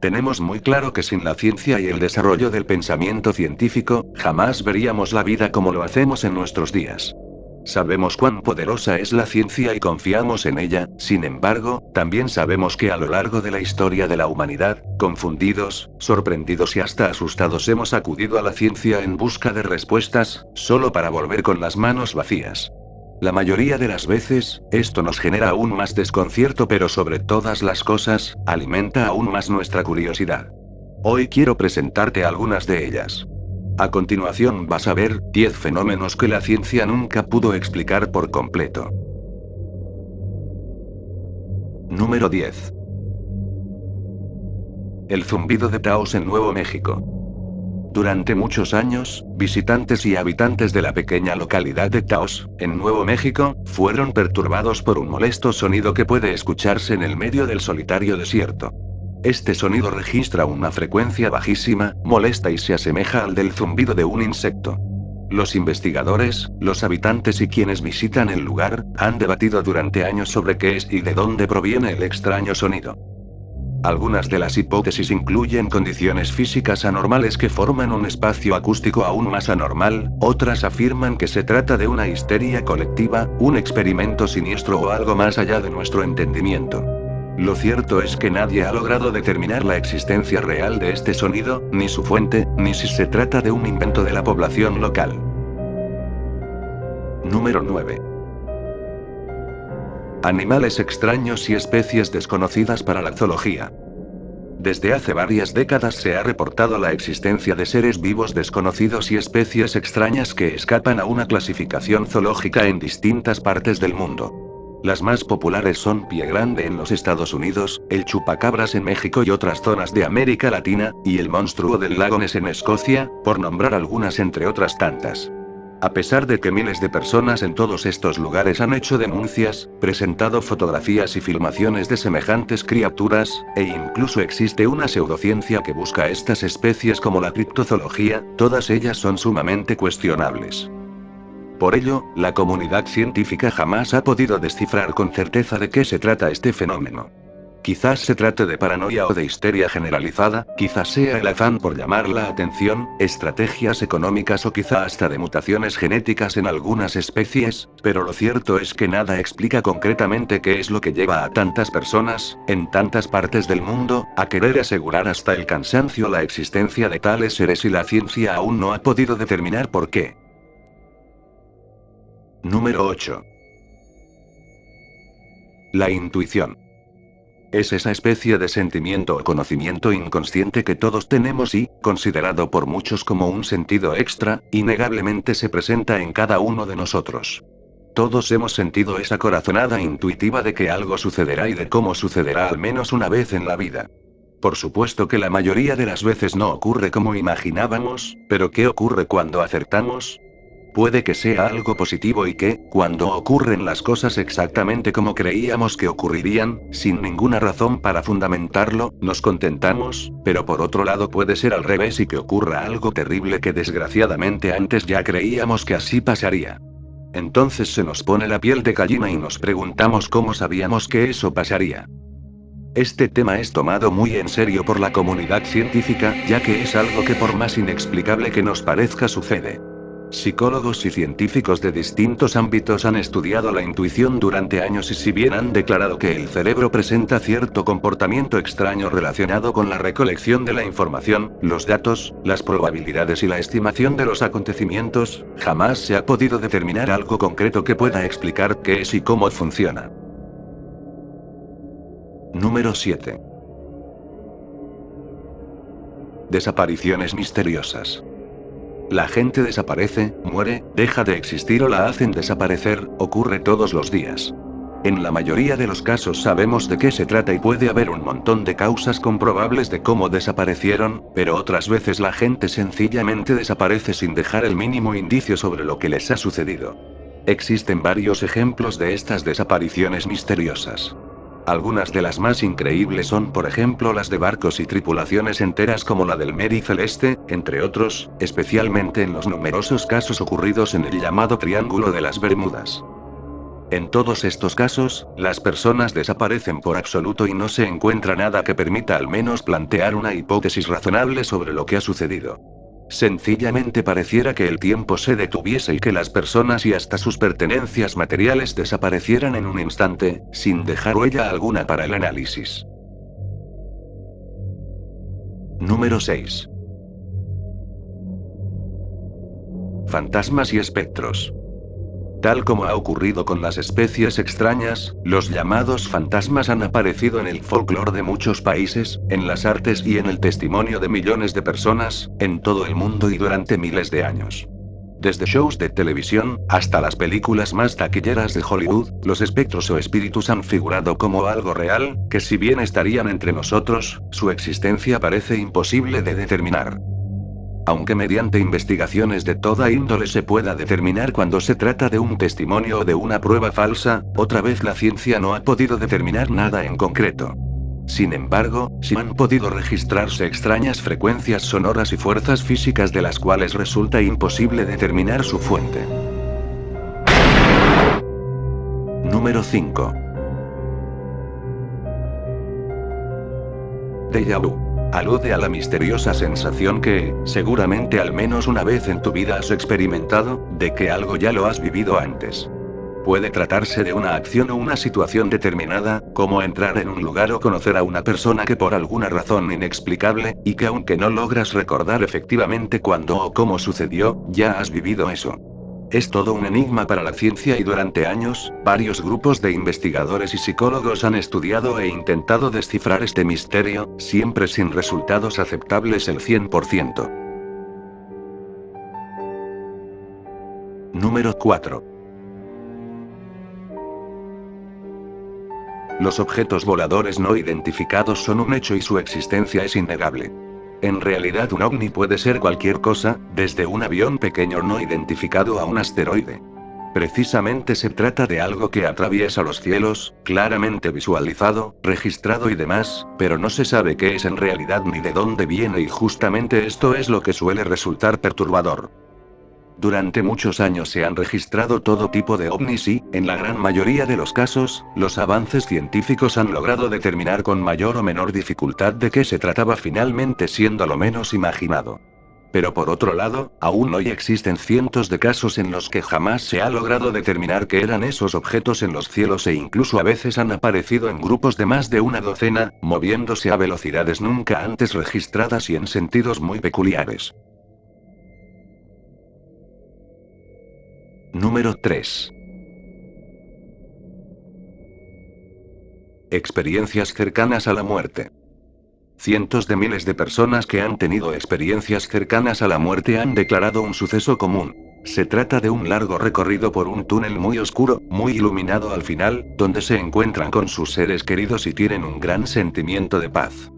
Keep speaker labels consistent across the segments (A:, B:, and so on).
A: Tenemos muy claro que sin la ciencia y el desarrollo del pensamiento científico, jamás veríamos la vida como lo hacemos en nuestros días. Sabemos cuán poderosa es la ciencia y confiamos en ella, sin embargo, también sabemos que a lo largo de la historia de la humanidad, confundidos, sorprendidos y hasta asustados hemos acudido a la ciencia en busca de respuestas, solo para volver con las manos vacías. La mayoría de las veces, esto nos genera aún más desconcierto, pero sobre todas las cosas, alimenta aún más nuestra curiosidad. Hoy quiero presentarte algunas de ellas. A continuación vas a ver 10 fenómenos que la ciencia nunca pudo explicar por completo. Número 10. El zumbido de Taos en Nuevo México. Durante muchos años, visitantes y habitantes de la pequeña localidad de Taos, en Nuevo México, fueron perturbados por un molesto sonido que puede escucharse en el medio del solitario desierto. Este sonido registra una frecuencia bajísima, molesta y se asemeja al del zumbido de un insecto. Los investigadores, los habitantes y quienes visitan el lugar, han debatido durante años sobre qué es y de dónde proviene el extraño sonido. Algunas de las hipótesis incluyen condiciones físicas anormales que forman un espacio acústico aún más anormal, otras afirman que se trata de una histeria colectiva, un experimento siniestro o algo más allá de nuestro entendimiento. Lo cierto es que nadie ha logrado determinar la existencia real de este sonido, ni su fuente, ni si se trata de un invento de la población local. Número 9. Animales extraños y especies desconocidas para la zoología. Desde hace varias décadas se ha reportado la existencia de seres vivos desconocidos y especies extrañas que escapan a una clasificación zoológica en distintas partes del mundo. Las más populares son pie grande en los Estados Unidos, el chupacabras en México y otras zonas de América Latina, y el monstruo del lago Ness en Escocia, por nombrar algunas entre otras tantas. A pesar de que miles de personas en todos estos lugares han hecho denuncias, presentado fotografías y filmaciones de semejantes criaturas, e incluso existe una pseudociencia que busca estas especies como la criptozoología, todas ellas son sumamente cuestionables. Por ello, la comunidad científica jamás ha podido descifrar con certeza de qué se trata este fenómeno. Quizás se trate de paranoia o de histeria generalizada, quizás sea el afán por llamar la atención, estrategias económicas o quizá hasta de mutaciones genéticas en algunas especies, pero lo cierto es que nada explica concretamente qué es lo que lleva a tantas personas, en tantas partes del mundo, a querer asegurar hasta el cansancio la existencia de tales seres y la ciencia aún no ha podido determinar por qué. Número 8. La intuición. Es esa especie de sentimiento o conocimiento inconsciente que todos tenemos y, considerado por muchos como un sentido extra, innegablemente se presenta en cada uno de nosotros. Todos hemos sentido esa corazonada intuitiva de que algo sucederá y de cómo sucederá al menos una vez en la vida. Por supuesto que la mayoría de las veces no ocurre como imaginábamos, pero ¿qué ocurre cuando acertamos? Puede que sea algo positivo y que, cuando ocurren las cosas exactamente como creíamos que ocurrirían, sin ninguna razón para fundamentarlo, nos contentamos, pero por otro lado puede ser al revés y que ocurra algo terrible que desgraciadamente antes ya creíamos que así pasaría. Entonces se nos pone la piel de gallina y nos preguntamos cómo sabíamos que eso pasaría. Este tema es tomado muy en serio por la comunidad científica, ya que es algo que por más inexplicable que nos parezca sucede. Psicólogos y científicos de distintos ámbitos han estudiado la intuición durante años y si bien han declarado que el cerebro presenta cierto comportamiento extraño relacionado con la recolección de la información, los datos, las probabilidades y la estimación de los acontecimientos, jamás se ha podido determinar algo concreto que pueda explicar qué es y cómo funciona. Número 7. Desapariciones misteriosas. La gente desaparece, muere, deja de existir o la hacen desaparecer, ocurre todos los días. En la mayoría de los casos sabemos de qué se trata y puede haber un montón de causas comprobables de cómo desaparecieron, pero otras veces la gente sencillamente desaparece sin dejar el mínimo indicio sobre lo que les ha sucedido. Existen varios ejemplos de estas desapariciones misteriosas. Algunas de las más increíbles son por ejemplo las de barcos y tripulaciones enteras como la del Mary Celeste, entre otros, especialmente en los numerosos casos ocurridos en el llamado Triángulo de las Bermudas. En todos estos casos, las personas desaparecen por absoluto y no se encuentra nada que permita al menos plantear una hipótesis razonable sobre lo que ha sucedido. Sencillamente pareciera que el tiempo se detuviese y que las personas y hasta sus pertenencias materiales desaparecieran en un instante, sin dejar huella alguna para el análisis. Número 6. Fantasmas y espectros. Tal como ha ocurrido con las especies extrañas, los llamados fantasmas han aparecido en el folclore de muchos países, en las artes y en el testimonio de millones de personas, en todo el mundo y durante miles de años. Desde shows de televisión, hasta las películas más taquilleras de Hollywood, los espectros o espíritus han figurado como algo real, que si bien estarían entre nosotros, su existencia parece imposible de determinar. Aunque mediante investigaciones de toda índole se pueda determinar cuando se trata de un testimonio o de una prueba falsa, otra vez la ciencia no ha podido determinar nada en concreto. Sin embargo, sí han podido registrarse extrañas frecuencias sonoras y fuerzas físicas de las cuales resulta imposible determinar su fuente. Número 5. Déjà vu. Alude a la misteriosa sensación que, seguramente al menos una vez en tu vida has experimentado, de que algo ya lo has vivido antes. Puede tratarse de una acción o una situación determinada, como entrar en un lugar o conocer a una persona que por alguna razón inexplicable, y que aunque no logras recordar efectivamente cuándo o cómo sucedió, ya has vivido eso. Es todo un enigma para la ciencia y durante años, varios grupos de investigadores y psicólogos han estudiado e intentado descifrar este misterio, siempre sin resultados aceptables el 100%. Número 4. Los objetos voladores no identificados son un hecho y su existencia es innegable. En realidad un ovni puede ser cualquier cosa, desde un avión pequeño no identificado a un asteroide. Precisamente se trata de algo que atraviesa los cielos, claramente visualizado, registrado y demás, pero no se sabe qué es en realidad ni de dónde viene y justamente esto es lo que suele resultar perturbador. Durante muchos años se han registrado todo tipo de ovnis y, en la gran mayoría de los casos, los avances científicos han logrado determinar con mayor o menor dificultad de qué se trataba finalmente siendo lo menos imaginado. Pero por otro lado, aún hoy existen cientos de casos en los que jamás se ha logrado determinar qué eran esos objetos en los cielos e incluso a veces han aparecido en grupos de más de una docena, moviéndose a velocidades nunca antes registradas y en sentidos muy peculiares. Número 3. Experiencias cercanas a la muerte. Cientos de miles de personas que han tenido experiencias cercanas a la muerte han declarado un suceso común. Se trata de un largo recorrido por un túnel muy oscuro, muy iluminado al final, donde se encuentran con sus seres queridos y tienen un gran sentimiento de paz.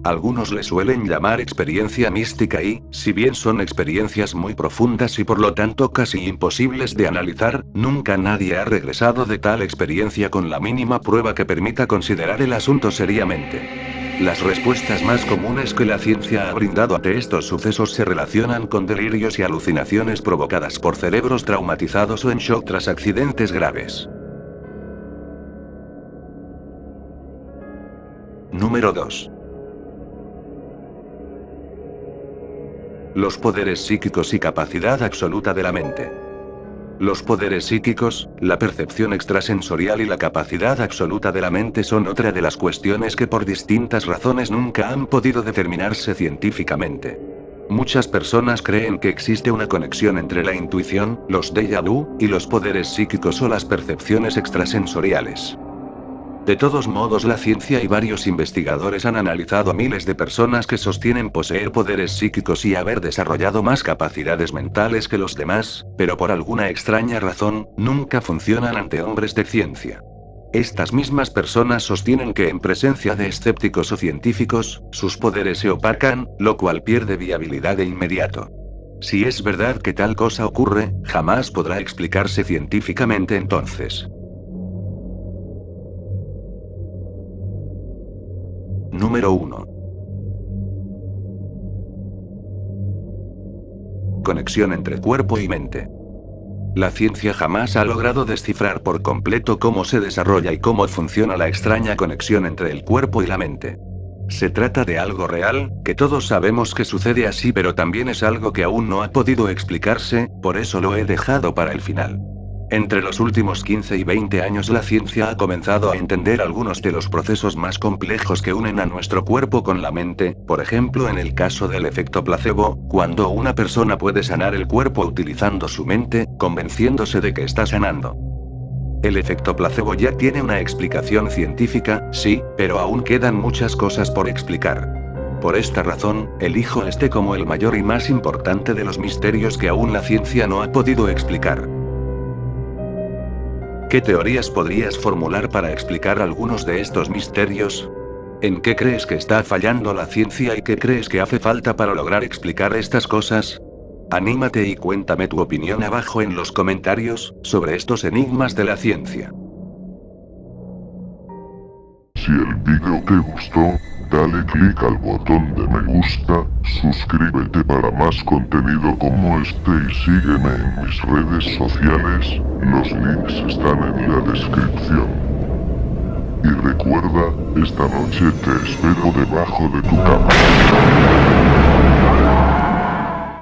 A: Algunos le suelen llamar experiencia mística y, si bien son experiencias muy profundas y por lo tanto casi imposibles de analizar, nunca nadie ha regresado de tal experiencia con la mínima prueba que permita considerar el asunto seriamente. Las respuestas más comunes que la ciencia ha brindado ante estos sucesos se relacionan con delirios y alucinaciones provocadas por cerebros traumatizados o en shock tras accidentes graves. Número 2. Los poderes psíquicos y capacidad absoluta de la mente. Los poderes psíquicos, la percepción extrasensorial y la capacidad absoluta de la mente son otra de las cuestiones que por distintas razones nunca han podido determinarse científicamente. Muchas personas creen que existe una conexión entre la intuición, los déjà vu, y los poderes psíquicos o las percepciones extrasensoriales. De todos modos, la ciencia y varios investigadores han analizado a miles de personas que sostienen poseer poderes psíquicos y haber desarrollado más capacidades mentales que los demás, pero por alguna extraña razón, nunca funcionan ante hombres de ciencia. Estas mismas personas sostienen que en presencia de escépticos o científicos, sus poderes se opacan, lo cual pierde viabilidad de inmediato. Si es verdad que tal cosa ocurre, jamás podrá explicarse científicamente entonces. Número 1. Conexión entre cuerpo y mente. La ciencia jamás ha logrado descifrar por completo cómo se desarrolla y cómo funciona la extraña conexión entre el cuerpo y la mente. Se trata de algo real, que todos sabemos que sucede así, pero también es algo que aún no ha podido explicarse, por eso lo he dejado para el final. Entre los últimos 15 y 20 años la ciencia ha comenzado a entender algunos de los procesos más complejos que unen a nuestro cuerpo con la mente, por ejemplo en el caso del efecto placebo, cuando una persona puede sanar el cuerpo utilizando su mente, convenciéndose de que está sanando. El efecto placebo ya tiene una explicación científica, sí, pero aún quedan muchas cosas por explicar. Por esta razón, elijo este como el mayor y más importante de los misterios que aún la ciencia no ha podido explicar. ¿Qué teorías podrías formular para explicar algunos de estos misterios? ¿En qué crees que está fallando la ciencia y qué crees que hace falta para lograr explicar estas cosas? Anímate y cuéntame tu opinión abajo en los comentarios, sobre estos enigmas de la ciencia.
B: Si el vídeo te gustó, dale click al botón de me gusta, suscríbete para más contenido como este y sígueme en mis redes sociales, los links están en la descripción. Y recuerda, esta noche te espero debajo de tu cama.